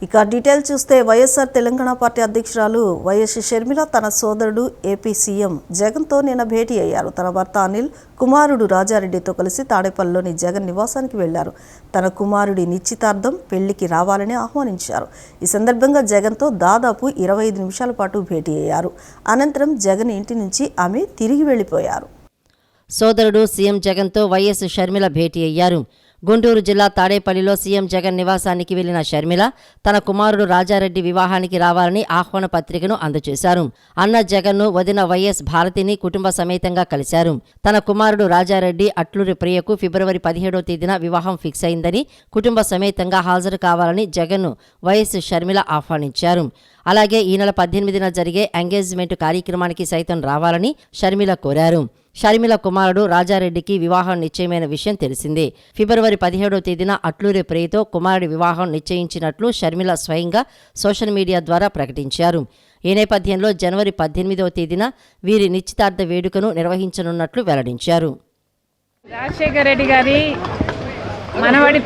ఇక డీటెయిల్ చూస్తే వైఎస్ఆర్ తెలంగాణ పార్టీ అధ్యక్షురాలు వైఎస్ షర్మిల తన సోదరుడు ఏపీ సీఎం జగన్తో నిన్న భేటీ అయ్యారు. తన భర్త అనిల్, కుమారుడు రాజారెడ్డితో కలిసి తాడేపల్లిలోని జగన్ నివాసానికి వెళ్లారు. తన కుమారుడి నిశ్చితార్థం పెళ్లికి రావాలని ఆహ్వానించారు. ఈ సందర్భంగా జగన్తో దాదాపు 25 నిమిషాల పాటు భేటీ అయ్యారు. అనంతరం జగన్ ఇంటి నుంచి ఆమె తిరిగి వెళ్లిపోయారు. సోదరుడు సీఎం జగన్తో వైఎస్ షర్మిల భేటీ అయ్యారు. గుంటూరు జిల్లా తాడేపల్లిలో సీఎం జగన్ నివాసానికి వెళ్లిన షర్మిల తన కుమారుడు రాజారెడ్డి వివాహానికి రావాలని ఆహ్వాన పత్రికను అందజేశారు. అన్న జగన్ను వదిన వైఎస్ భారతిని కుటుంబ సమేతంగా కలిశారు. తన కుమారుడు రాజారెడ్డి అట్లూరి ప్రియకు ఫిబ్రవరి 17వ తేదీన వివాహం ఫిక్స్ అయిందని, కుటుంబ సమేతంగా హాజరు కావాలని జగన్ను వైఎస్ షర్మిల ఆహ్వానించారు. అలాగే ఈ నెల 18న జరిగే ఎంగేజ్మెంట్ కార్యక్రమానికి సైతం రావాలని షర్మిల కోరారు. షర్మిల కుమారుడు రాజారెడ్డికి వివాహం నిశ్చయమైన విషయం తెలిసిందే. ఫిబ్రవరి 17వ తేదీన అట్లూరి ప్రియతో కుమారుడి వివాహం నిశ్చయించినట్లు షర్మిల స్వయంగా సోషల్ మీడియా ద్వారా ప్రకటించారు. ఈ నేపథ్యంలో జనవరి 18వ తేదీన వీరి నిశ్చితార్థ వేడుకను నిర్వహించనున్నట్లు వెల్లడించారు. రాజశేఖర్ రెడ్డి గారి మనవడి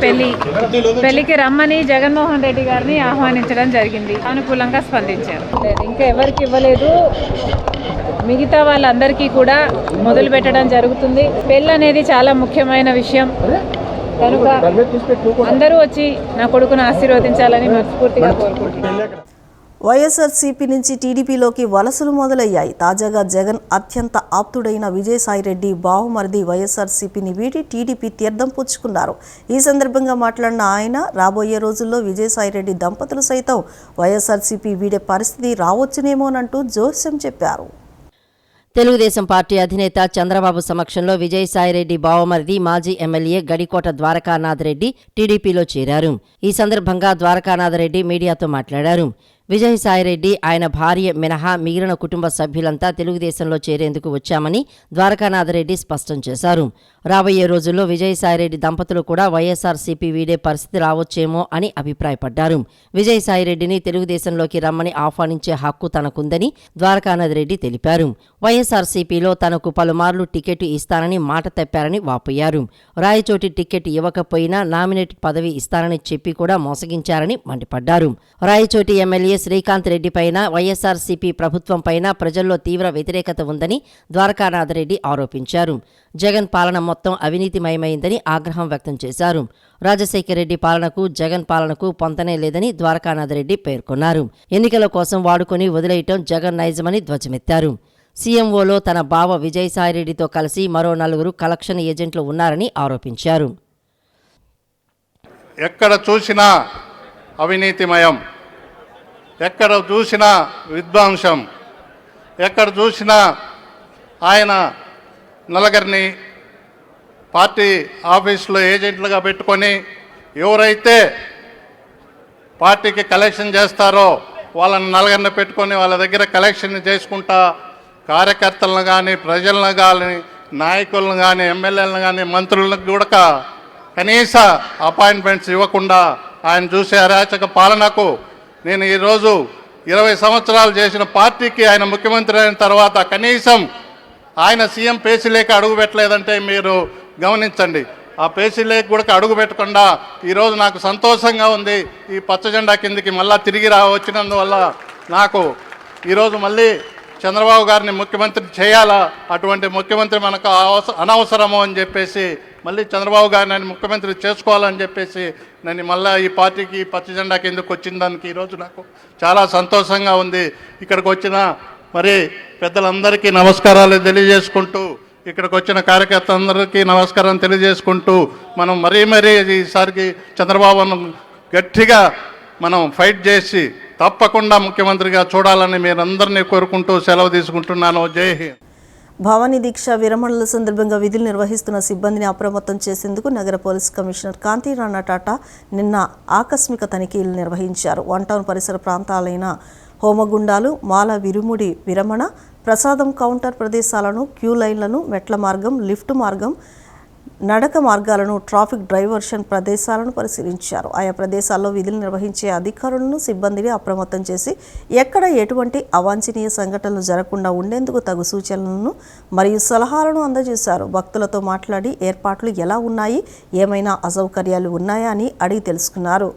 పెళ్లికి రమ్మని జగన్మోహన్ రెడ్డి గారిని ఆహ్వానించడం జరిగింది. అనుకూలంగా స్పందించారు. ఇంకా ఎవరికి ఇవ్వలేదు, మిగతా వాళ్ళందరికీ కూడా మొదలు పెట్టడం జరుగుతుంది. పెళ్ళి అనేది చాలా ముఖ్యమైన విషయం కనుక అందరూ వచ్చి నా కొడుకును ఆశీర్వదించాలని మనస్ఫూర్తిగా కోరుకుంటున్నాను. వైఎస్ఆర్సీపీ నుంచి టీడీపీలోకి వలసలు మొదలయ్యాయి. తాజాగా జగన్ అత్యంత ఆప్తుడైన విజయసాయిరెడ్డి బావమరిది వైఎస్ఆర్సీపీని వీడి టీడీపీ తీర్థం పుచ్చుకున్నారు. ఈ సందర్భంగా మాట్లాడిన ఆయన రాబోయే రోజుల్లో విజయసాయిరెడ్డి దంపతులు సైతం వైఎస్ఆర్సీపీ వీడే పరిస్థితి రావచ్చునేమోనంటూ జోస్యం చెప్పారు. తెలుగుదేశం పార్టీ అధినేత చంద్రబాబు సమక్షంలో విజయసాయిరెడ్డి బావమరిది మాజీ ఎమ్మెల్యే గడికోట ద్వారకానాథ్ రెడ్డి టీడీపీలో చేరారు. ఈ సందర్భంగా ద్వారకానాథ్ రెడ్డి మీడియాతో మాట్లాడారు. విజయసాయిరెడ్డి, ఆయన భార్య మినహా మిగిలిన కుటుంబ సభ్యులంతా తెలుగుదేశంలో చేరేందుకు వచ్చామని ద్వారకానాథరెడ్డి స్పష్టం చేశారు. రాబోయే రోజుల్లో విజయసాయిరెడ్డి దంపతులు కూడా వైఎస్ఆర్సీపీ వీడే పరిస్థితి రావచ్చేమో అని అభిప్రాయపడ్డారు. విజయసాయిరెడ్డిని తెలుగుదేశంలోకి రమ్మని ఆహ్వానించే హక్కు తనకుందని ద్వారకానాథరెడ్డి తెలిపారు. వైఎస్ఆర్సీపీలో తనకు పలుమార్లు టికెట్ ఇస్తానని మాట తప్పారని వాపోయారు. రాయచోటి టికెట్ ఇవ్వకపోయినా నామినేటెడ్ పదవి ఇస్తానని చెప్పి కూడా మోసగించారని మండిపడ్డారు. రాయచోటి ఎమ్మెల్యే శ్రీకాంత్ రెడ్డి పైన, వైఎస్ఆర్సీపీ ప్రభుత్వం పైన ప్రజల్లో తీవ్ర వ్యతిరేకత ఉందని ద్వారకానాథరెడ్డి ఆరోపించారు. జగన్ పాలన మొత్తం అవినీతిమయమైందని ఆగ్రహం వ్యక్తం చేశారు. రాజశేఖర రెడ్డి పాలనకు జగన్ పాలనకు పొంతనే లేదని ద్వారకానాథరెడ్డి పేర్కొన్నారు. ఎన్నికల కోసం వాడుకొని వదిలేయటం జగన్ నైజమని ధ్వజమెత్తారు. సీఎంఓలో తన బావ విజయసాయిరెడ్డితో కలిసి మరో 4 కలెక్షన్ ఏజెంట్లు ఉన్నారని ఆరోపించారు. ఎక్కడ చూసినా అవినీతిమయం, ఎక్కడ చూసినా విధ్వంసం, ఎక్కడ చూసినా ఆయన నలుగురిని పార్టీ ఆఫీసులో ఏజెంట్లుగా పెట్టుకొని ఎవరైతే పార్టీకి కలెక్షన్ చేస్తారో వాళ్ళని నలుగురిని పెట్టుకొని వాళ్ళ దగ్గర కలెక్షన్ చేసుకుంటా కార్యకర్తలను కానీ, ప్రజలను కానీ, నాయకులను కానీ, ఎమ్మెల్యేలను కానీ, మంత్రులకు కూడా కనీస అపాయింట్మెంట్స్ ఇవ్వకుండా ఆయన చూసే అరాచక పాలనకు నేను ఈరోజు 20 సంవత్సరాలు చేసిన పార్టీకి ఆయన ముఖ్యమంత్రి అయిన తర్వాత కనీసం ఆయన సీఎం పేసీలేక అడుగు పెట్టలేదంటే మీరు గమనించండి. ఆ పేసీలేక కూడా అడుగు పెట్టకుండా ఈరోజు నాకు సంతోషంగా ఉంది. ఈ పచ్చ జెండా కిందికి మళ్ళీ తిరిగి వచ్చినందువల్ల నాకు ఈరోజు మళ్ళీ చంద్రబాబు గారిని ముఖ్యమంత్రి చేయాలా, అటువంటి ముఖ్యమంత్రి మనకు అనవసరము అని చెప్పేసి మళ్ళీ చంద్రబాబు గారిని ముఖ్యమంత్రి చేసుకోవాలని చెప్పేసి నేను మళ్ళీ ఈ పార్టీకి పచ్చ జెండా కిందకు వచ్చిన దానికి ఈరోజు నాకు చాలా సంతోషంగా ఉంది. ఇక్కడికి వచ్చిన మరి పెద్దలందరికీ నమస్కారాలు తెలియజేసుకుంటూ, ఇక్కడికి వచ్చిన కార్యకర్తలందరికీ నమస్కారం తెలియజేసుకుంటూ మనం మరీ ఈసారికి చంద్రబాబును గట్టిగా మనం ఫైట్ చేసి తప్పకుండా ముఖ్యమంత్రిగా చూడాలని మీరందరినీ కోరుకుంటూ సెలవు తీసుకుంటున్నాను. జై హింద్. భవానీ దీక్ష విరమణల సందర్భంగా విధులు నిర్వహిస్తున్న సిబ్బందిని అప్రమత్తం చేసేందుకు నగర పోలీస్ కమిషనర్ కాంతి రాణా టాటా నిన్న ఆకస్మిక తనిఖీలు నిర్వహించారు. 1 టౌన్ పరిసర ప్రాంతాలైన హోమగుండాలు, మాల విరుముడి విరమణ, ప్రసాదం కౌంటర్ ప్రదేశాలను, క్యూ లైన్లను, మెట్ల మార్గం, లిఫ్ట్ మార్గం, నడక మార్గాలను, ట్రాఫిక్ డైవర్షన్ ప్రదేశాలను పరిశీలించారు. ఆయా ప్రదేశాల్లో విధులు నిర్వహించే అధికారులను, సిబ్బందిని అప్రమత్తం చేసి ఎక్కడ ఎటువంటి అవాంఛనీయ సంఘటనలు జరగకుండా ఉండేందుకు తగు సూచనలను మరియు సలహాలను అందజేశారు. భక్తులతో మాట్లాడి ఏర్పాట్లు ఎలా ఉన్నాయి, ఏమైనా అసౌకర్యాలు ఉన్నాయా అని అడిగి తెలుసుకున్నారు.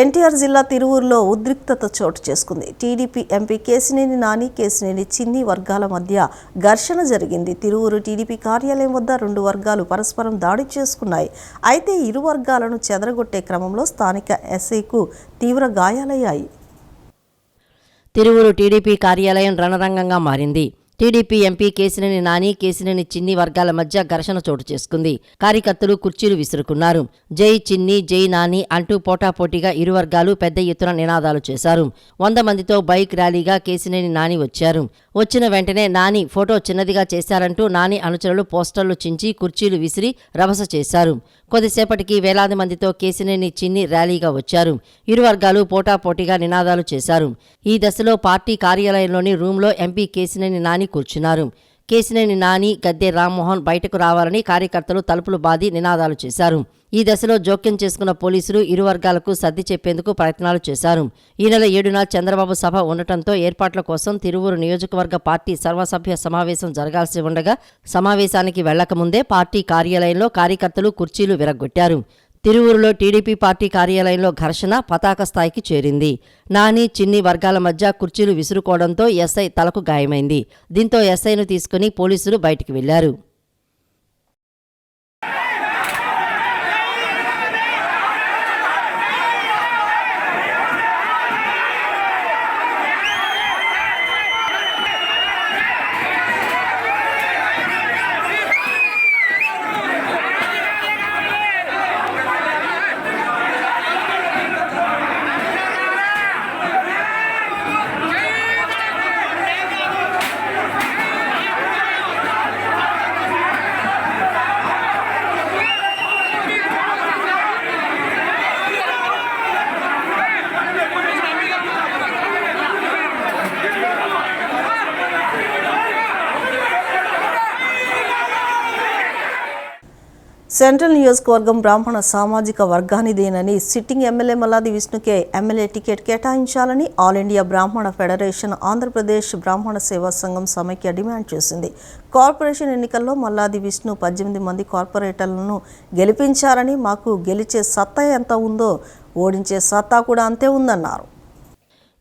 ఎన్టీఆర్ జిల్లా తిరువూరులో ఉద్రిక్తత చోటు చేసుకుంది. టీడీపీ ఎంపీ కేశినేని నాని, కేశినేని చిన్ని వర్గాల మధ్య ఘర్షణ జరిగింది. తిరువూరు టీడీపీ కార్యాలయం వద్ద రెండు వర్గాలు పరస్పరం దాడి చేసుకున్నాయి. అయితే ఇరు వర్గాలను చెదరగొట్టే క్రమంలో స్థానిక ఎస్ఐకు తీవ్ర గాయాలయ్యాయి. తిరువూరు టీడీపీ కార్యాలయం రణరంగంగా మారింది. టీడీపీ ఎంపీ కేశినేని నాని, కేశినేని చిన్ని వర్గాల మధ్య ఘర్షణ చోటు చేసుకుంది. కార్యకర్తలు కుర్చీలు విసురుకున్నారు. జై చిన్ని, జై నాని అంటూ పోటాపోటీగా ఇరు వర్గాలు పెద్ద ఎత్తున నినాదాలు చేశారు. 100 మందితో బైక్ ర్యాలీగా కేశినేని నాని వచ్చారు. వచ్చిన వెంటనే నాని ఫోటో చిన్నదిగా చేశారంటూ నాని అనుచరులు పోస్టర్లు చించి కుర్చీలు విసిరి రభస చేశారు. కొద్దిసేపటికి వేలాది మందితో కేశినేని చిన్ని ర్యాలీగా వచ్చారు. ఇరు వర్గాలు పోటాపోటీగా నినాదాలు చేశారు. ఈ దశలో పార్టీ కార్యాలయంలోని రూంలో ఎంపీ కేశినేని నాని కూర్చున్నారు. కేశినేని నాని, గద్దె రామ్మోహన్ బయటకు రావాలని కార్యకర్తలు తలుపులు బాది నినాదాలు చేశారు. ఈ దశలో జోక్యం చేసుకున్న పోలీసులు ఇరు వర్గాలకు సర్ది చెప్పేందుకు ప్రయత్నాలు చేశారు. ఈ నెల 7న చంద్రబాబు సభ ఉండటంతో ఏర్పాట్ల కోసం తిరువూరు నియోజకవర్గ పార్టీ సర్వసభ్య సమావేశం జరగాల్సి ఉండగా సమావేశానికి వెళ్లకముందే పార్టీ కార్యాలయంలో కార్యకర్తలు కుర్చీలు విరగ్గొట్టారు. తిరువూరులో టీడీపీ పార్టీ కార్యాలయంలో ఘర్షణ పతాక స్థాయికి చేరింది. నాని, చిన్ని వర్గాల మధ్య కుర్చీలు విసురుకోవడంతో ఎస్ఐ తలకు గాయమైంది. దీంతో ఎస్ఐను తీసుకుని పోలీసులు బయటికి వెళ్లారు. సెంట్రల్ నియోజకవర్గం బ్రాహ్మణ సామాజిక వర్గానిదేనని సిట్టింగ్ ఎమ్మెల్యే మల్లాది విష్ణుకే ఎమ్మెల్యే టికెట్ కేటాయించాలని All India Brahmin federation, Andhra Pradesh Brahmin Seva సంఘం సమైక్య డిమాండ్ చేసింది. కార్పొరేషన్ ఎన్నికల్లో మల్లాది విష్ణు 18 మంది కార్పొరేటర్లను గెలిపించారని, మాకు గెలిచే సత్తా ఎంత ఉందో ఓడించే సత్తా కూడా అంతే ఉందన్నారు.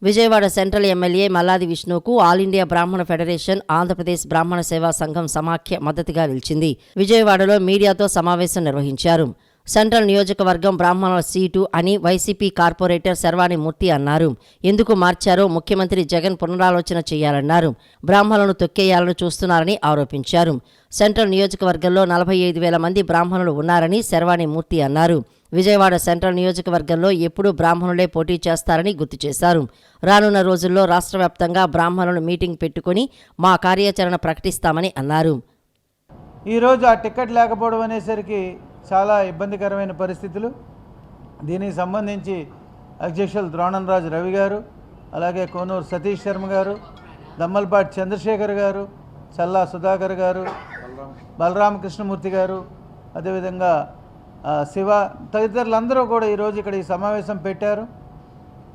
విజయవాడ సెంట్రల్ ఎమ్మెల్యే మల్లాది విష్ణుకు All India Brahmin federation, Andhra Pradesh Brahmin Seva సంఘం సమాఖ్య మద్దతుగా నిలిచింది. విజయవాడలో మీడియాతో సమావేశం నిర్వహించారు. సెంట్రల్ నియోజకవర్గం బ్రాహ్మణుల సీటు అని వైసీపీ కార్పొరేటర్ శర్వాణి మూర్తి అన్నారు. ఎందుకు మార్చారో ముఖ్యమంత్రి జగన్ పునరాలోచన చేయాలన్నారు. బ్రాహ్మణులను తొక్కేయాలని చూస్తున్నారని ఆరోపించారు. సెంట్రల్ నియోజకవర్గంలో 45,000 మంది బ్రాహ్మణులు ఉన్నారని శర్వాణి మూర్తి అన్నారు. విజయవాడ సెంట్రల్ నియోజకవర్గంలో ఎప్పుడూ బ్రాహ్మణులే పోటీ చేస్తారని గుర్తు చేశారు. రానున్న రోజుల్లో రాష్ట్ర వ్యాప్తంగా బ్రాహ్మణులు మీటింగ్ పెట్టుకుని మా కార్యాచరణ ప్రకటిస్తామని అన్నారు. ఈరోజు ఆ టికెట్ లేకపోవడం అనేసరికి చాలా ఇబ్బందికరమైన పరిస్థితులు. దీనికి సంబంధించి అధ్యక్షులు ద్రోణంరాజు రవి గారు, అలాగే కోనూరు సతీష్ శర్మ గారు, దమ్మల్పాటి చంద్రశేఖర్ గారు, చల్లా సుధాకర్ గారు, బలరామకృష్ణమూర్తి గారు, అదేవిధంగా శివ తదితరులందరూ కూడా ఈరోజు ఇక్కడ ఈ సమావేశం పెట్టారు.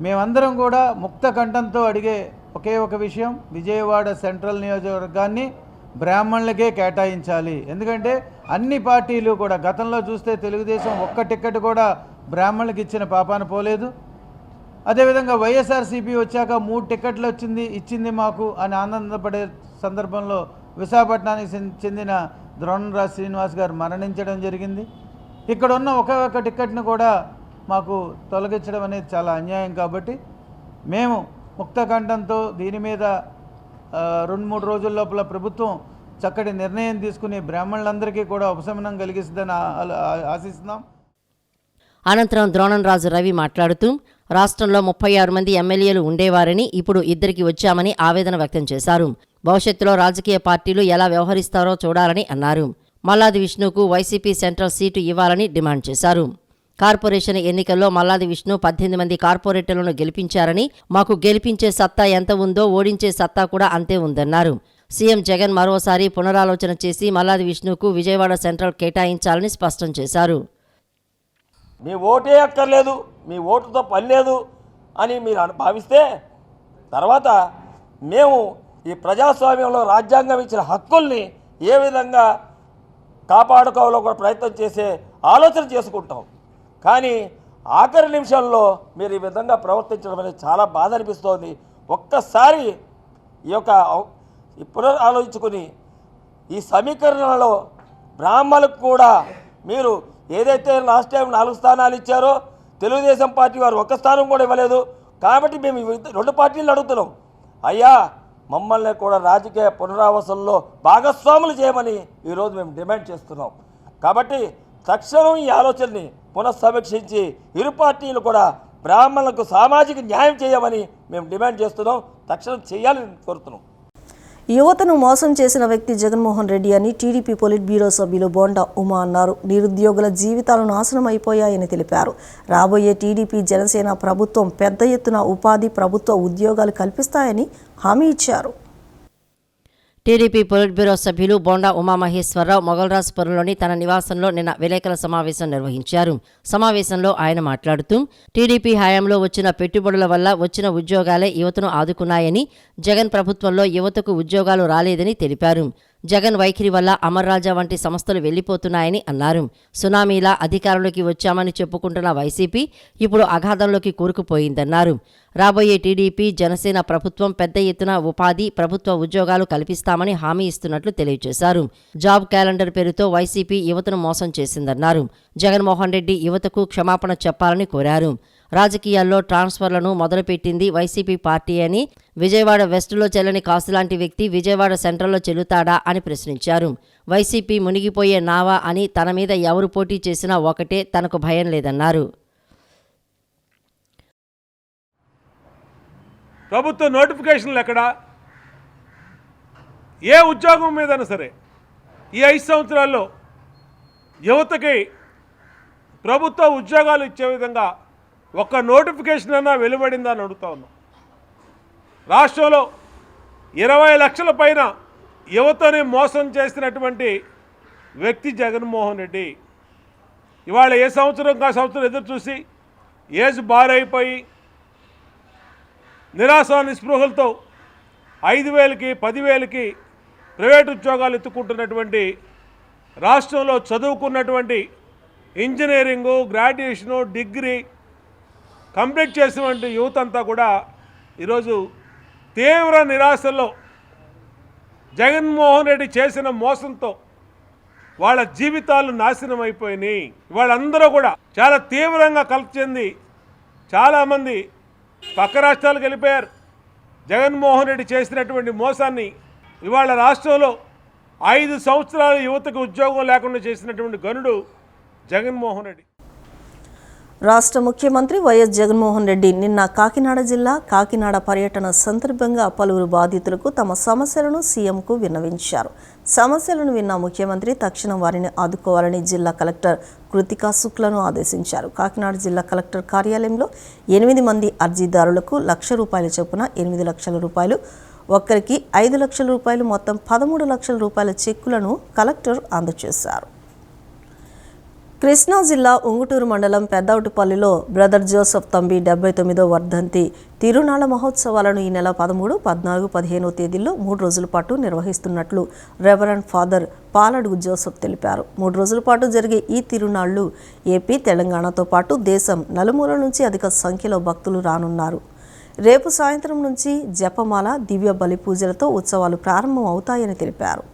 మేమందరం కూడా ముక్త కంఠంతో అడిగే ఒకే ఒక విషయం, విజయవాడ సెంట్రల్ నియోజకవర్గాన్ని బ్రాహ్మణులకే కేటాయించాలి. ఎందుకంటే అన్ని పార్టీలు కూడా గతంలో చూస్తే తెలుగుదేశం ఒక్క టికెట్ కూడా బ్రాహ్మణులకు ఇచ్చిన పాపాన పోలేదు. అదేవిధంగా వైఎస్ఆర్సీపీ వచ్చాక 3 టికెట్లు ఇచ్చింది మాకు అని ఆనందపడే సందర్భంలో విశాఖపట్నానికి చెందిన ద్రోణంరాజు శ్రీనివాస్ గారు మరణించడం జరిగింది. ఇక్కడ ఉన్న ఒక టికెట్ను కూడా మాకు తొలగించడం అనేది చాలా అన్యాయం. కాబట్టి మేము ముక్త కంఠంతో దీని మీద 2-3 రోజుల లోపల ప్రభుత్వం చక్కటి నిర్ణయం తీసుకుని బ్రాహ్మణులందరికీ కూడా ఉపశమనం కలిగిస్తుందని ఆశిస్తున్నాం. అనంతరం ద్రోణంరాజు రవి మాట్లాడుతూ రాష్ట్రంలో 36 మంది ఎమ్మెల్యేలు ఉండేవారని ఇప్పుడు 2కి వచ్చామని ఆవేదన వ్యక్తం చేశారు. భవిష్యత్తులో రాజకీయ పార్టీలు ఎలా వ్యవహరిస్తారో చూడాలని అన్నారు. మల్లాది విష్ణుకు వైసీపీ సెంట్రల్ సీటు ఇవ్వాలని డిమాండ్ చేశారు. కార్పొరేషన్ ఎన్నికల్లో మల్లాది విష్ణు 18 మంది కార్పొరేటర్లను గెలిపించారని, మాకు గెలిపించే సత్తా ఎంత ఉందో ఓడించే సత్తా కూడా అంతే ఉందన్నారు. సీఎం జగన్ మరోసారి పునరాలోచన చేసి మల్లాది విష్ణుకు విజయవాడ సెంట్రల్ కేటాయించాలని స్పష్టం చేశారు. మీ ఓటే అక్కర్లేదు, మీ ఓటుతో పని లేదు అని మీరు భావిస్తే తర్వాత మేము ఈ ప్రజాస్వామ్యంలో రాజ్యాంగం ఇచ్చిన హక్కుల్ని ఏ విధంగా కాపాడుకోవాలో కూడా ప్రయత్నం చేసే ఆలోచన చేసుకుంటాం. కానీ ఆఖరి నిమిషంలో మీరు ఈ విధంగా ప్రవర్తించడం అనేది చాలా బాధ అనిపిస్తోంది. ఒక్కసారి ఈ పునరాలోచించుకుని ఈ సమీకరణలో బ్రాహ్మణులకు కూడా మీరు ఏదైతే లాస్ట్ టైం 4 స్థానాలు ఇచ్చారో తెలుగుదేశం పార్టీ వారు 1 స్థానం కూడా ఇవ్వలేదు. కాబట్టి మేము 2 పార్టీలు అడుగుతున్నాం, అయ్యా మమ్మల్ని కూడా రాజకీయ పునరావాసంలో భాగస్వాములు చేయమని ఈరోజు మేము డిమాండ్ చేస్తున్నాం. కాబట్టి తక్షణం ఈ ఆలోచనని పునఃసమీక్షించి ఇరు పార్టీలు కూడా బ్రాహ్మణులకు సామాజిక న్యాయం చేయమని మేము డిమాండ్ చేస్తున్నాం. తక్షణం చేయాలని కోరుతున్నాం. యువతను మోసం చేసిన వ్యక్తి జగన్మోహన్ రెడ్డి అని టీడీపీ పొలిట్ బ్యూరో సభ్యులు బోండా ఉమా అన్నారు. నిరుద్యోగుల జీవితాలు నాశనం అయిపోయాయని తెలిపారు. రాబోయే టీడీపీ జనసేన ప్రభుత్వం పెద్ద ఎత్తున ఉపాధి ప్రభుత్వ ఉద్యోగాలు కల్పిస్తాయని హామీ ఇచ్చారు. టీడీపీ పొలిట్ బ్యూరో సభ్యులు బోండా ఉమామహేశ్వరరావు మొగల్రాజ్పురంలోని తన నివాసంలో నిన్న విలేకరుల సమావేశం నిర్వహించారు. సమావేశంలో ఆయన మాట్లాడుతూ టీడీపీ హయాంలో వచ్చిన పెట్టుబడుల వల్ల వచ్చిన ఉద్యోగాలే యువతను ఆదుకున్నాయని, జగన్ ప్రభుత్వంలో యువతకు ఉద్యోగాలు రాలేదని తెలిపారు. జగన్ వైఖరి వల్ల అమర్ రాజా వంటి సంస్థలు వెళ్లిపోతున్నాయని అన్నారు. సునామీలా అధికారంలోకి వచ్చామని చెప్పుకుంటున్న వైసీపీ ఇప్పుడు అగాధంలోకి కూరుకుపోయిందన్నారు. రాబోయే టీడీపీ జనసేన ప్రభుత్వం పెద్ద ఎత్తున ఉపాధి ప్రభుత్వ ఉద్యోగాలు కల్పిస్తామని హామీ ఇస్తున్నట్లు తెలియజేశారు. జాబ్ క్యాలెండర్ పేరుతో వైసీపీ యువతను మోసం చేసిందన్నారు. జగన్మోహన్ రెడ్డి యువతకు క్షమాపణ చెప్పాలని కోరారు. రాజకీయాల్లో ట్రాన్స్ఫర్లను మొదలుపెట్టింది వైసీపీ పార్టీ అని, విజయవాడ వెస్టులో చెల్లని కాసులాంటి వ్యక్తి విజయవాడ సెంట్రల్లో చెల్లుతాడా అని ప్రశ్నించారు. వైసీపీ మునిగిపోయే నావా అని, తన మీద ఎవరు పోటీ చేసినా ఒకటే, తనకు భయం లేదన్నారు. ప్రభుత్వ నోటిఫికేషన్లు ఎక్కడ? ఏ ఉద్యోగం మీదైనా సరే ఈ 5 సంవత్సరాల్లో యువతకి ప్రభుత్వ ఉద్యోగాలు ఇచ్చే విధంగా ఒక్క నోటిఫికేషన్ అన్నా వెలువడిందా అని అడుగుతా ఉన్నాం. రాష్ట్రంలో 20 లక్షల పైన యువతని మోసం చేసినటువంటి వ్యక్తి జగన్మోహన్ రెడ్డి. ఇవాళ ఏ సంవత్సరం కా సంవత్సరం ఎదురు చూసి ఏజ్ బారైపోయి నిరాశ నిస్పృహలతో 5,000కి 10,000కి ప్రైవేట్ ఉద్యోగాలు ఎత్తుకుంటున్నటువంటి, రాష్ట్రంలో చదువుకున్నటువంటి ఇంజనీరింగు, గ్రాడ్యుయేషను, డిగ్రీ కంప్లీట్ చేసినటువంటి యువత అంతా కూడా ఈరోజు తీవ్ర నిరాశలో జగన్మోహన్ రెడ్డి చేసిన మోసంతో వాళ్ళ జీవితాలు నాశనం అయిపోయినాయి. వాళ్ళందరూ కూడా చాలా తీవ్రంగా కలత చెంది చాలామంది పక్క రాష్ట్రాలకు వెళ్ళిపోయారు. జగన్మోహన్ రెడ్డి చేసినటువంటి మోసాన్ని ఇవాళ రాష్ట్రంలో 5 సంవత్సరాలు యువతకు ఉద్యోగం లేకుండా చేసినటువంటి గనుడు జగన్మోహన్ రెడ్డి. రాష్ట్ర ముఖ్యమంత్రి వైఎస్ జగన్మోహన్ రెడ్డి నిన్న కాకినాడ జిల్లా కాకినాడ పర్యటన సందర్భంగా పలువురు బాధితులకు తమ సమస్యలను సీఎంకు విన్నవించారు. సమస్యలను విన్న ముఖ్యమంత్రి తక్షణం వారిని ఆదుకోవాలని జిల్లా కలెక్టర్ కృతికా శుక్లను ఆదేశించారు. కాకినాడ జిల్లా కలెక్టర్ కార్యాలయంలో 8 మంది అర్జీదారులకు ₹1,00,000 చొప్పున 8 లక్షల రూపాయలు, ఒక్కరికి 5 లక్షల రూపాయలు, మొత్తం 13 లక్షల రూపాయల చెక్కులను కలెక్టర్ అందజేశారు. కృష్ణా జిల్లా ఉంగుటూరు మండలం పెద్దౌటిపల్లిలో బ్రదర్ జోసెఫ్ తంబి 79వ వర్ధంతి తిరునాళ్ల మహోత్సవాలను ఈ నెల 13, 14, 15వ తేదీల్లో 3 రోజుల పాటు నిర్వహిస్తున్నట్లు రెవరెండ్ ఫాదర్ పాలడుగు జోసెఫ్ తెలిపారు. 3 రోజుల పాటు జరిగే ఈ తిరునాళ్లు ఏపీ, తెలంగాణతో పాటు దేశం నలుమూలల నుంచి అధిక సంఖ్యలో భక్తులు రానున్నారు. రేపు సాయంత్రం నుంచి జపమాల, దివ్య బలి పూజలతో ఉత్సవాలు ప్రారంభం అవుతాయని తెలిపారు.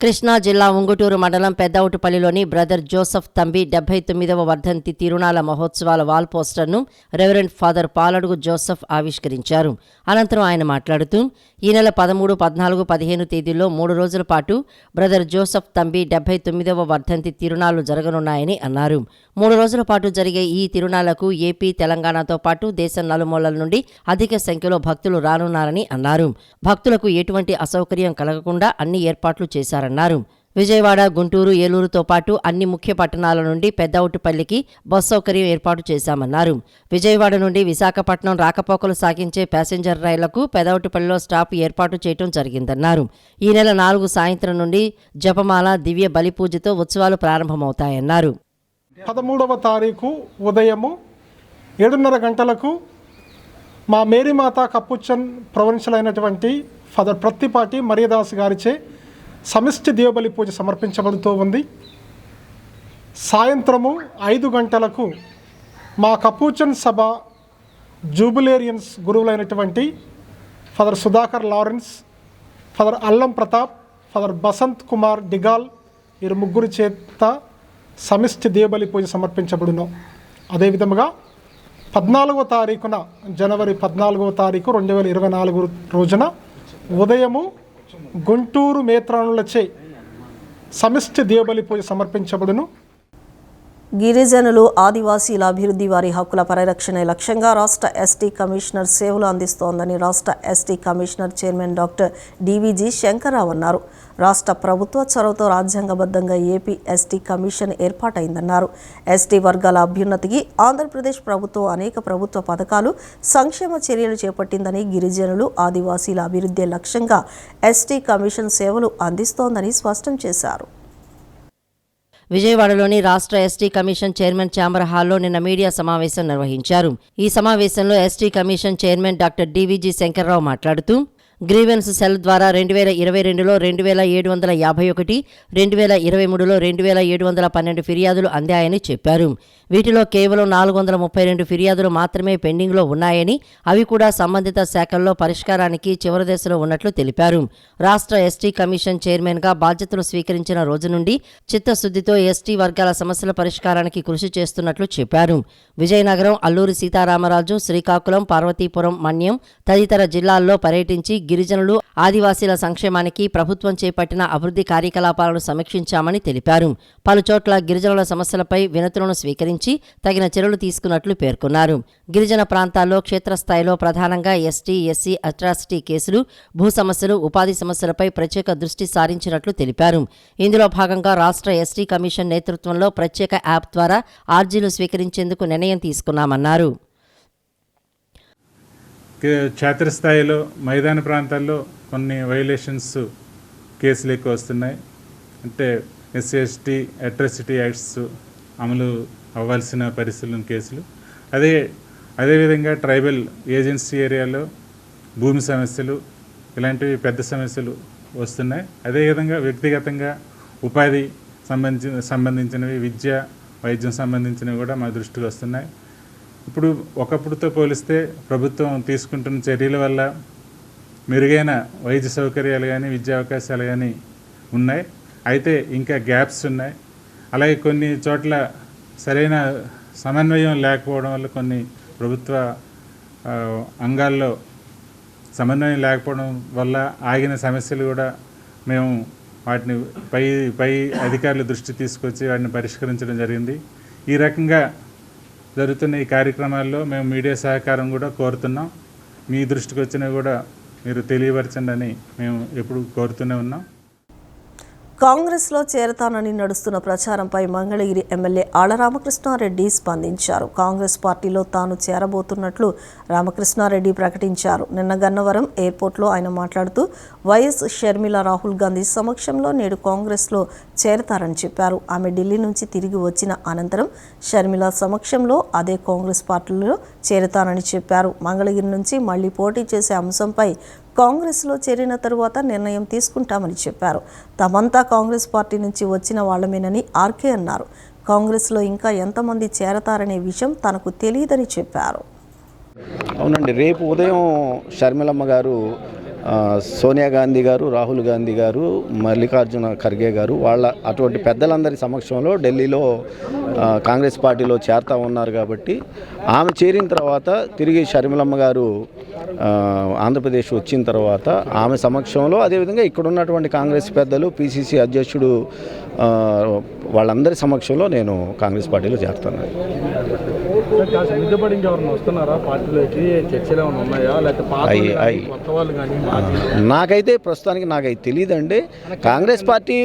కృష్ణా జిల్లా ఉంగుటూరు మండలం పెద్దౌటిపల్లిలోని బ్రదర్ జోసెఫ్ తంబి 79వ వర్ధంతి తిరునాళ్ల మహోత్సవాల వాల్ పోస్టర్ను రెవరెండ్ ఫాదర్ పాలడుగు జోసెఫ్ ఆవిష్కరించారు. అనంతరం ఆయన మాట్లాడుతూ ఈ నెల 13, 14, 15 తేదీల్లో 3 రోజుల పాటు బ్రదర్ జోసెఫ్ తంబి 79వ వర్ధంతి తిరునాళ్లు జరగనున్నాయని అన్నారు. 3 రోజుల పాటు జరిగే ఈ తిరునాళ్లకు ఏపీ, తెలంగాణతో పాటు దేశం నలుమూలల నుండి అధిక సంఖ్యలో భక్తులు రానున్నారని అన్నారు. భక్తులకు ఎటువంటి అసౌకర్యం కలగకుండా అన్ని ఏర్పాట్లు చేశారన్నారు. విజయవాడ, గుంటూరు, ఏలూరుతో పాటు అన్ని ముఖ్య పట్టణాల నుండి పెద్దౌటిపల్లికి బస్ సౌకర్యం ఏర్పాటు చేశామన్నారు. విజయవాడ నుండి విశాఖపట్నం రాకపోకలు సాగించే ప్యాసింజర్ రైళ్లకు పెద్దౌటిపల్లిలో స్టాప్ ఏర్పాటు చేయడం జరిగిందన్నారు. ఈ నెల 4 సాయంత్రం నుండి జపమాల, దివ్య బలి పూజతో ఉత్సవాలు ప్రారంభమవుతాయన్నారు. 13వ తారీఖు ఉదయము 7:30 గంటలకు మా మేరీమాత కప్పుచ్చన్ ప్రొవిన్షియల్ అయినటువంటి ఫాదర్ ప్రత్తిపాటి మరియదాస్ గారిచే సమిష్టి దేవబలి పూజ సమర్పించబడుతూ ఉంది. సాయంత్రము 5 గంటలకు మా కపూచన్ సభ జూబిలేరియన్స్ గురువులైనటువంటి ఫాదర్ సుధాకర్ లారెన్స్, ఫాదర్ అల్లం ప్రతాప్, ఫాదర్ బసంత్ కుమార్ డిగాల్ వీరు ముగ్గురు చేత సమిష్టి దేవబలి పూజ సమర్పించబడును. అదేవిధముగా 14వ తారీఖున జనవరి 14వ తారీఖు 2024 రోజున ఉదయము గుంటూరు మేత్రానులచే సమిష్టి దేవబలి పూజ సమర్పించబడును. గిరిజనులు ఆదివాసీల అభివృద్ధి వారి హక్కుల పరిరక్షణ లక్ష్యంగా రాష్ట్ర ఎస్టీ కమిషనర్ సేవలు అందిస్తోందని రాష్ట్ర ST commissioner chairman doctor డివిజి Shankarrao అన్నారు. రాష్ట్ర ప్రభుత్వ చొరవతో రాజ్యాంగబద్ధంగా ఏపీ ఎస్టీ కమిషన్ ఏర్పాటైందన్నారు. ఎస్టీ వర్గాల అభ్యున్నతికి ఆంధ్రప్రదేశ్ ప్రభుత్వం అనేక ప్రభుత్వ పథకాలు, సంక్షేమ చర్యలు చేపట్టిందని, గిరిజనులు ఆదివాసీల అభివృద్ధి లక్ష్యంగా ఎస్టీ కమిషన్ సేవలు అందిస్తోందని స్పష్టం చేశారు. విజయవాడలోని రాష్ట్ర ఎస్టీ కమిషన్ చైర్మన్ ఛాంబర్ హాల్లో నిన్న మీడియా సమావేశం నిర్వహించారు. ఈ సమావేశంలో ST commission chairman doctor డివిజి Shankarrao మాట్లాడుతూ గ్రీవెన్స్ సెల్ ద్వారా 2022లో 2751, 2023లో 2712 ఫిర్యాదులు అందాయని చెప్పారు. వీటిలో కేవలం 432 ఫిర్యాదులు మాత్రమే పెండింగ్లో ఉన్నాయని, అవి కూడా సంబంధిత శాఖల్లో పరిష్కారానికి చివరి దశలో ఉన్నట్లు తెలిపారు. రాష్ట్ర ఎస్టీ కమిషన్ చైర్మన్గా బాధ్యతలు స్వీకరించిన రోజు నుండి చిత్తశుద్ధితో ఎస్టీ వర్గాల సమస్యల పరిష్కారానికి కృషి చేస్తున్నట్లు చెప్పారు. విజయనగరం, అల్లూరి సీతారామరాజు, శ్రీకాకుళం, పార్వతీపురం, మన్యం తదితర జిల్లాల్లో పర్యటించి గిరిజనులు, ఆదివాసీల సంక్షేమానికి ప్రభుత్వం చేపట్టిన అభివృద్ధి కార్యకలాపాలను సమీక్షించామని తెలిపారు. పలుచోట్ల గిరిజనుల సమస్యలపై వినతులను స్వీకరించి తగిన చర్యలు తీసుకున్నట్లు పేర్కొన్నారు. గిరిజన ప్రాంతాల్లో క్షేత్రస్థాయిలో ప్రధానంగా ఎస్టీ, ఎస్సీ అట్రాసిటీ కేసులు, భూ సమస్యలు, ఉపాధి సమస్యలపై ప్రత్యేక దృష్టి సారించినట్లు తెలిపారు. ఇందులో భాగంగా రాష్ట్ర ఎస్టీ కమిషన్ నేతృత్వంలో ప్రత్యేక యాప్ ద్వారా ఆర్జీలు స్వీకరించేందుకు నిర్ణయం తీసుకున్నామన్నారు. క్షేత్రస్థాయిలో మైదాన ప్రాంతాల్లో కొన్ని వైలేషన్స్ కేసులు ఎక్కువ వస్తున్నాయి. అంటే ఎస్సీ ఎస్టీ అట్రాసిటీ యాక్ట్స్ అమలు అవ్వాల్సిన పరిస్థితులను కేసులు, అదేవిధంగా ట్రైబల్ ఏజెన్సీ ఏరియాలో భూమి సమస్యలు, ఇలాంటివి పెద్ద సమస్యలు వస్తున్నాయి. అదేవిధంగా వ్యక్తిగతంగా ఉపాధి సంబంధించినవి, విద్య, వైద్యం సంబంధించినవి కూడా మా దృష్టికి వస్తున్నాయి. ఇప్పుడు ఒకప్పుడుతో పోలిస్తే ప్రభుత్వం తీసుకుంటున్న చర్యల వల్ల మెరుగైన వైద్య సౌకర్యాలు కానీ, విద్యా అవకాశాలు కానీ ఉన్నాయి. అయితే ఇంకా గ్యాప్స్ ఉన్నాయి. అలాగే కొన్ని చోట్ల సరైన సమన్వయం లేకపోవడం వల్ల కొన్ని ప్రభుత్వ అంగాల్లో సమన్వయం లేకపోవడం వల్ల ఆగిన సమస్యలు కూడా మేము వాటిని పై అధికారుల దృష్టి తీసుకొచ్చి వాటిని పరిష్కరించడం జరిగింది. ఈ రకంగా జరుగుతున్న ఈ కార్యక్రమాల్లో మేము మీడియా సహకారం కూడా కోరుతున్నాం. మీ దృష్టికి వచ్చినా కూడా మీరు తెలియపరచండి అని మేము ఎప్పుడు కోరుతూనే ఉన్నాం. కాంగ్రెస్లో చేరతానని నడుస్తున్న ప్రచారంపై మంగళగిరి ఎమ్మెల్యే ఆళ్ల రామకృష్ణారెడ్డి స్పందించారు. కాంగ్రెస్ పార్టీలో తాను చేరబోతున్నట్లు రామకృష్ణారెడ్డి ప్రకటించారు. నిన్న గన్నవరం ఎయిర్పోర్ట్లో ఆయన మాట్లాడుతూ వైఎస్ షర్మిల, రాహుల్ గాంధీ సమక్షంలో నేడు కాంగ్రెస్లో చేరతారని చెప్పారు. ఆమె ఢిల్లీ నుంచి తిరిగి వచ్చిన అనంతరం షర్మిల సమక్షంలో అదే కాంగ్రెస్ పార్టీలో చేరతానని చెప్పారు. మంగళగిరి నుంచి మళ్లీ పోటీ చేసే అంశంపై కాంగ్రెస్లో చేరిన తరువాత నిర్ణయం తీసుకుంటామని చెప్పారు. తమంతా కాంగ్రెస్ పార్టీ నుంచి వచ్చిన వాళ్ళమేనని ఆర్కే అన్నారు. కాంగ్రెస్లో ఇంకా ఎంతమంది చేరతారనే విషయం తనకు తెలియదని చెప్పారు. అవునండి, రేపు ఉదయం షర్మిలమ్మ గారు, సోనియా గాంధీ గారు, రాహుల్ గాంధీ గారు, మల్లికార్జున ఖర్గే గారు వాళ్ళ అటువంటి పెద్దలందరి సమక్షంలో ఢిల్లీలో కాంగ్రెస్ పార్టీలో చేరుతా ఉన్నారు. కాబట్టి ఆమె చేరిన తర్వాత తిరిగి షర్మిలమ్మ గారు ఆంధ్రప్రదేశ్ వచ్చిన తర్వాత ఆమె సమక్షంలో, అదేవిధంగా ఇక్కడ ఉన్నటువంటి కాంగ్రెస్ పెద్దలు, పిసిసి అధ్యక్షుడు వాళ్ళందరి సమక్షంలో నేను కాంగ్రెస్ పార్టీలో చేరుతాను. నాకైతే ప్రస్తుతానికి తెలియదండి. కాంగ్రెస్ పార్టీ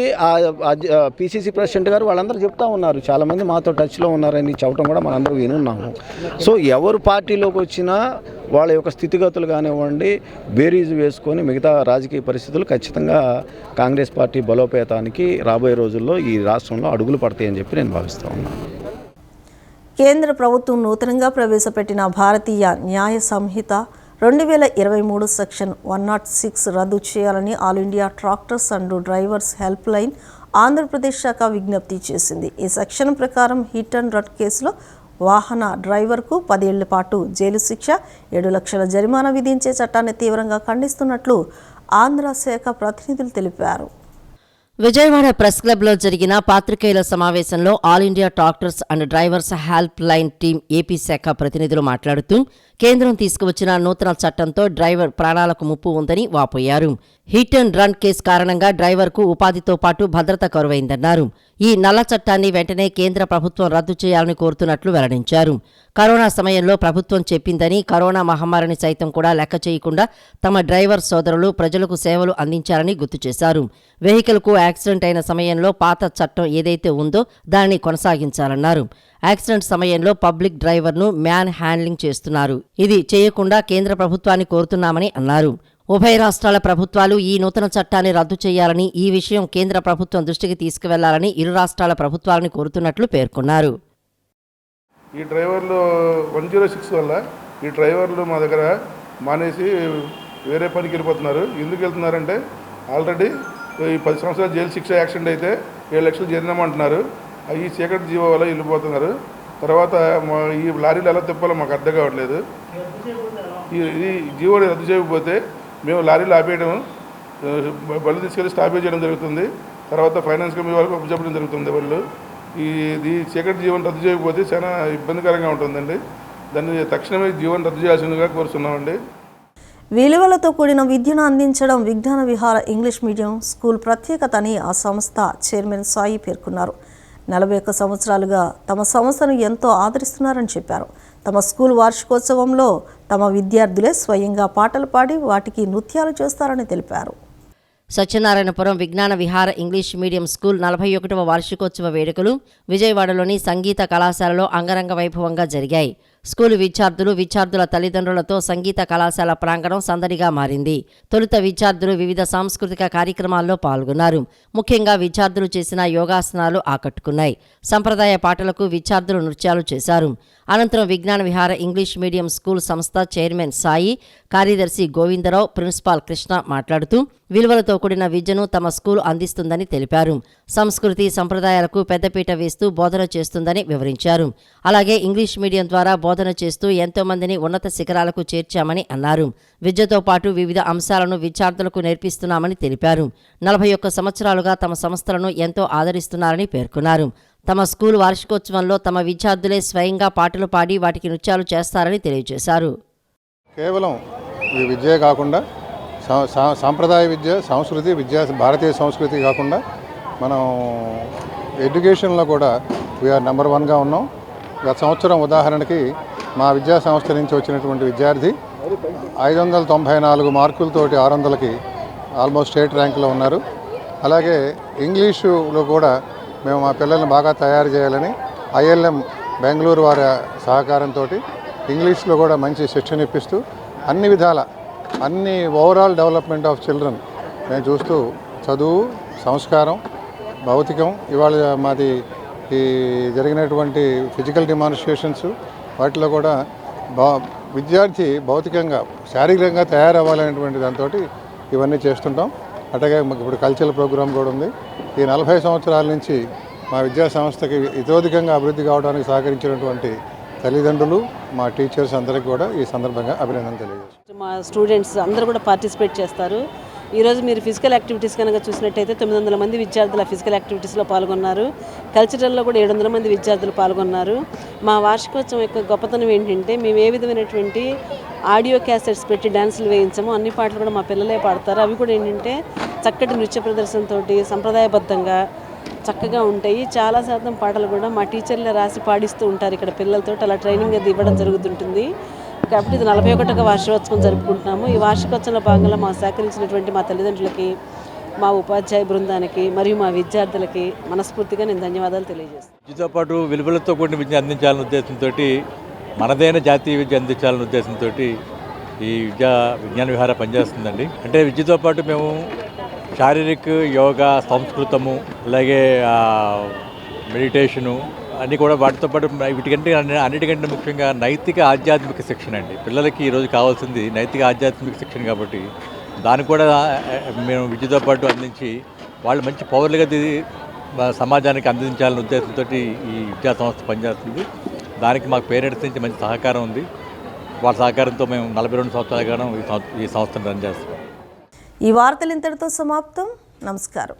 పిసిసి ప్రెసిడెంట్ గారు వాళ్ళందరూ చెప్తా ఉన్నారు, చాలామంది మాతో టచ్లో ఉన్నారని చెప్పడం కూడా మనందరూ వినున్నాము. సో ఎవరు పార్టీలోకి వచ్చినా వాళ్ళ యొక్క స్థితిగతులు కానివ్వండి బేరీజు వేసుకొని మిగతా రాజకీయ పరిస్థితులు ఖచ్చితంగా కాంగ్రెస్ పార్టీ బలోపేతానికి రాబోయే రోజుల్లో ఈ రాష్ట్రంలో అడుగులు పడతాయని చెప్పి నేను భావిస్తూ ఉన్నాను. కేంద్ర ప్రభుత్వం నూతనంగా ప్రవేశపెట్టిన భారతీయ న్యాయ సంహిత 2023 సెక్షన్ 106 రద్దు చేయాలని all India tractors and drivers help line Andhra Pradesh శాఖ విజ్ఞప్తి చేసింది. ఈ సెక్షన్ ప్రకారం హిట్ అండ్ రన్ కేసులో వాహన డ్రైవర్కు 10 ఏళ్ల పాటు జైలు శిక్ష, 7 లక్షల జరిమానా విధించే చట్టాన్ని తీవ్రంగా ఖండిస్తున్నట్లు ఆంధ్ర శాఖ ప్రతినిధులు తెలిపారు. విజయవాడ ప్రెస్ క్లబ్లో జరిగిన పాత్రికేయుల సమావేశంలో all India tractors and drivers help line team AP శాఖ ప్రతినిధులు మాట్లాడుతూ కేంద్రం తీసుకువచ్చిన నూతన చట్టంతో డ్రైవర్ ప్రాణాలకు ముప్పు ఉందని వాపోయారు. హిట్ అండ్ రన్ కేసు కారణంగా డ్రైవర్కు ఉపాధితో పాటు భద్రత కరువైందన్నారు. ఈ నల్ల చట్టాన్ని వెంటనే కేంద్ర ప్రభుత్వం రద్దు చేయాలని కోరుతున్నట్లు వెల్లడించారు. కరోనా సమయంలో ప్రభుత్వం చెప్పిందని కరోనా మహమ్మారిని సైతం కూడా లెక్క చేయకుండా తమ డ్రైవర్ సోదరులు ప్రజలకు సేవలు అందించారని గుర్తు చేశారు. వెహికల్కు యాక్సిడెంట్ అయిన సమయంలో పాత చట్టం ఏదైతే ఉందో దానిని కొనసాగించాలన్నారు. యాక్సిడెంట్ సమయంలో పబ్లిక్ డ్రైవర్ను మ్యాన్ హ్యాండ్లింగ్ చేస్తున్నారు. ఇది చేయకుండా కేంద్ర ప్రభుత్వాన్ని కోరుతున్నామని అన్నారు. ఉభయ రాష్ట్రాల ప్రభుత్వాలు ఈ నూతన చట్టాన్ని రద్దు చేయాలని, ఈ విషయం కేంద్ర ప్రభుత్వం దృష్టికి తీసుకువెళ్లాలని ఇరు రాష్ట్రాల ప్రభుత్వాలను కోరుతున్నట్లు పేర్కొన్నారు. ఈ డ్రైవర్లు 106 వల్ల ఈ డ్రైవర్లు మా దగ్గర మానేసి వేరే పనికి వెళ్ళిపోతున్నారు. ఎందుకు వెళ్తున్నారంటే ఆల్రెడీ ఈ 10 సంవత్సరాల జైలు శిక్ష యాక్సిడెంట్ అయితే 7 లక్షలు జరినామా అంటున్నారు. ఈ చీకటి జీవో వల్ల వెళ్ళిపోతున్నారు. తర్వాత ఈ లారీలు ఎలా తిప్పాలో మాకు అర్థం కావట్లేదు. ఈ జీవో రద్దు చేయకపోతే మేము లారీలు ఆపేయడం, బళ్ళు తీసుకెళ్ళి స్టాపేజ్ చేయడం జరుగుతుంది. తర్వాత ఫైనాన్స్ కంపెనీ వాళ్ళకి అప్పచెప్పడం జరుగుతుంది. వాళ్ళు ఈ చీకటి జీవన్ రద్దు చేయకపోతే చాలా ఇబ్బందికరంగా ఉంటుందండి. దాన్ని తక్షణమే జీవన్ రద్దు చేయాల్సిందిగా కోరుతున్నామండి. విలువలతో కూడిన విద్యను అందించడం విజ్ఞాన విహార ఇంగ్లీష్ మీడియం స్కూల్ ప్రత్యేకత అని ఆ సంస్థ చైర్మన్ సాయి పేర్కొన్నారు. 41 సంవత్సరాలుగా తమ సంస్థను ఎంతో ఆదరిస్తున్నారని చెప్పారు. తమ స్కూల్ వార్షికోత్సవంలో తమ విద్యార్థులే స్వయంగా పాటలు పాడి వాటికి నృత్యాలు చేస్తారని తెలిపారు. సత్యనారాయణపురం విజ్ఞాన విహార ఇంగ్లీష్ మీడియం స్కూల్ 41వ వార్షికోత్సవ వేడుకలు విజయవాడలోని సంగీత కళాశాలలో అంగరంగ వైభవంగా జరిగాయి. స్కూలు విద్యార్థుల తల్లిదండ్రులతో సంగీత కళాశాల ప్రాంగణం సందడిగా మారింది. తొలుత విద్యార్థులు వివిధ సాంస్కృతిక కార్యక్రమాల్లో పాల్గొన్నారు. ముఖ్యంగా విద్యార్థులు చేసిన యోగాసనాలు ఆకట్టుకున్నాయి. సంప్రదాయ పాటలకు విద్యార్థులు నృత్యాలు చేశారు. అనంతరం విజ్ఞాన విహార ఇంగ్లీష్ మీడియం స్కూల్ సంస్థ చైర్మన్ సాయి, కార్యదర్శి గోవిందరావు, ప్రిన్సిపాల్ కృష్ణ మాట్లాడుతూ విలువలతో కూడిన విద్యను తమ స్కూల్ అందిస్తుందని తెలిపారు. సంస్కృతి సంప్రదాయాలకు పెద్దపీట వేస్తూ బోధన చేస్తుందని వివరించారు. అలాగే ఇంగ్లీష్ మీడియం ద్వారా బోధన చేస్తూ ఎంతో మందిని ఉన్నత శిఖరాలకు చేర్చామని అన్నారు. విద్యతో పాటు వివిధ అంశాలను విద్యార్థులకు నేర్పిస్తున్నామని తెలిపారు. 41 సంవత్సరాలుగా తమ సంస్థలను ఎంతో ఆదరిస్తున్నారని పేర్కొన్నారు. తమ స్కూల్ వార్షికోత్సవంలో తమ విద్యార్థులే స్వయంగా పాటలు పాడి వాటికి నృత్యాలు చేస్తారని తెలియజేశారు. కేవలం ఈ విద్యే కాకుండా సాంప్రదాయ విద్య, సంస్కృతి విద్య, భారతీయ సంస్కృతి కాకుండా మనం ఎడ్యుకేషన్లో కూడా వీఆర్ నెంబర్ 1గా ఉన్నాం. గత సంవత్సరం ఉదాహరణకి మా విద్యా సంస్థ నుంచి వచ్చినటువంటి విద్యార్థి 594 మార్కులతోటి 600కి ఆల్మోస్ట్ స్టేట్ ర్యాంకులో ఉన్నారు. అలాగే ఇంగ్లీషులో కూడా మేము మా పిల్లల్ని బాగా తయారు చేయాలని ILM బెంగళూరు వారి సహకారంతో ఇంగ్లీష్లో కూడా మంచి శిక్షణ ఇప్పిస్తూ అన్ని విధాల ఓవరాల్ డెవలప్మెంట్ ఆఫ్ చిల్డ్రన్ మేము చూస్తూ చదువు, సంస్కారం, భౌతికం, ఇవాళ మాది ఈ జరిగినటువంటి ఫిజికల్ డెమాన్స్ట్రేషన్స్ వాటిలో కూడా విద్యార్థి భౌతికంగా శారీరకంగా తయారవ్వాలనేటువంటి దాంతో ఇవన్నీ చేస్తుంటాం. అట్లాగే ఇప్పుడు కల్చరల్ ప్రోగ్రామ్ కూడా ఉంది. ఈ 40 సంవత్సరాల నుంచి మా విద్యా సంస్థకి ఇతోధికంగా అభివృద్ధి కావడానికి సహకరించినటువంటి తల్లిదండ్రులు, మా టీచర్స్ అందరికీ కూడా ఈ సందర్భంగా అభినందనలు తెలియజేస్తాం. మా స్టూడెంట్స్ అందరూ కూడా పార్టిసిపేట్ చేస్తారు. ఈరోజు మీరు ఫిజికల్ యాక్టివిటీస్ కనుక చూసినట్టయితే 900 మంది విద్యార్థుల ఫిజికల్ యాక్టివిటీస్లో పాల్గొన్నారు. కల్చరల్లో కూడా 700 మంది విద్యార్థులు పాల్గొన్నారు. మా వార్షికోత్సవం యొక్క గొప్పతనం ఏంటంటే మేము ఏ విధమైనటువంటి ఆడియో క్యాసెట్స్ పెట్టి డ్యాన్సులు వేయించామో అన్ని పాటలు కూడా మా పిల్లలే పాడతారు. అవి కూడా ఏంటంటే చక్కటి నృత్య ప్రదర్శనతో సంప్రదాయబద్ధంగా చక్కగా ఉంటాయి. చాలా శాతం పాటలు కూడా మా టీచర్లే రాసి పాడిస్తూ ఉంటారు ఇక్కడ పిల్లలతో. అలా ట్రైనింగ్ అది ఇవ్వడం జరుగుతుంటుంది. కాబట్టి ఇది 41వ వార్షికోత్సవం జరుపుకుంటున్నాము. ఈ వార్షికోత్సవంలో భాగంగా మాకు సహకరించినటువంటి మా తల్లిదండ్రులకి, మా ఉపాధ్యాయ బృందానికి మరియు మా విద్యార్థులకి మనస్ఫూర్తిగా నేను ధన్యవాదాలు తెలియజేస్తాను. విద్యతో పాటు విలువలతో కూడిన విద్య అందించాలనే ఉద్దేశంతో, మనదైన జాతీయ విద్య అందించాలనే ఉద్దేశంతో ఈ విజ్ఞాన విహార పనిచేస్తుందండి. అంటే విద్యతో పాటు మేము శారీరక, యోగా, సంస్కృతము, అలాగే మెడిటేషను అన్నీ కూడా వాటితో పాటు అన్నిటికంటే ముఖ్యంగా నైతిక ఆధ్యాత్మిక శిక్షణ అండి. పిల్లలకి ఈరోజు కావాల్సింది నైతిక ఆధ్యాత్మిక శిక్షణ. కాబట్టి దాన్ని కూడా మేము విద్యతో పాటు అందించి వాళ్ళు మంచి పౌరులుగా సమాజానికి అందించాలనే ఉద్దేశంతో ఈ విద్యా సంస్థ పనిచేస్తుంది. దానికి మాకు పేరెంట్స్ నుంచి మంచి సహకారం ఉంది. వాళ్ళ సహకారంతో మేము 42 సంవత్సరాలుగాను ఈ సంస్థను రన్ చేస్తున్నాం. ఈ వార్తలు ఇంతటితో సమాప్తం. నమస్కారం.